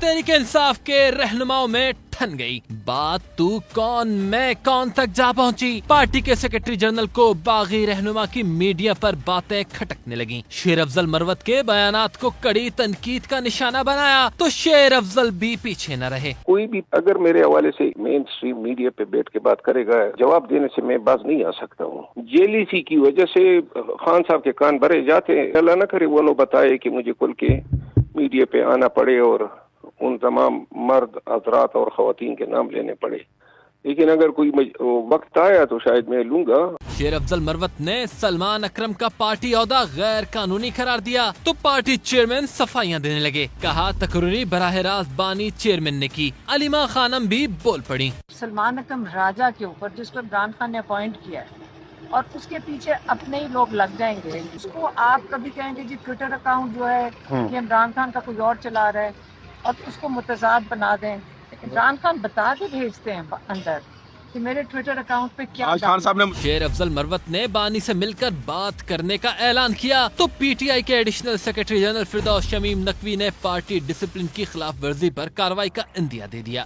तहरीक इंसाफ के रहनुमाओं में ठन गई। बात तू कौन मैं कौन तक जा पहुंची। पार्टी के सेक्रेटरी जनरल को बागी रहनुमा की मीडिया पर बातें खटकने लगी। शेर अफजल मरवत के बयानात को कड़ी तनकीद का निशाना बनाया तो शेर अफजल भी पीछे न रहे। कोई भी अगर मेरे हवाले से मेन स्ट्रीम मीडिया पे बैठ के बात करेगा, जवाब देने से मैं बाज नहीं आ सकता हूँ। जेलीसी की वजह से खान साहब के कान भरे जाते हैं। अल्लाह न करे वो लोग बताए कि मुझे खुल के मीडिया पे आना पड़े और उन तमाम मर्द हजरात और खवातीन के नाम लेने पड़े, लेकिन अगर कोई वक्त आया तो शायद मैं लूंगा। शेर अफजल मरवत ने सलमान अकरम का पार्टी औहदा गैर कानूनी करार दिया तो पार्टी चेयरमैन सफाइयां देने लगे। कहा तकरीरी बराह रास्त बानी चेयरमैन ने की। अलीमा खानम भी बोल पड़ी। सलमान अकरम राजा के ऊपर जिसको इमरान खान ने अपॉइंट किया है और उसके पीछे अपने ही लोग लग जाएंगे, उसको आप कभी कहेंगे जी ट्विटर अकाउंट जो है ये इमरान खान का कोई और चला रहा है और उसको मुतजाद बना दें। इमरान खान बता के भेजते हैं अंदर कि मेरे ट्विटर अकाउंट पे क्या। आज खान साहब ने शेर अफजल मरवत ने बानी से मिलकर बात करने का ऐलान किया तो पीटीआई के एडिशनल सेक्रेटरी जनरल फिरदौस शमीम नकवी ने पार्टी डिसिप्लिन की खिलाफ वर्जी पर कार्रवाई का इंदिया दे दिया।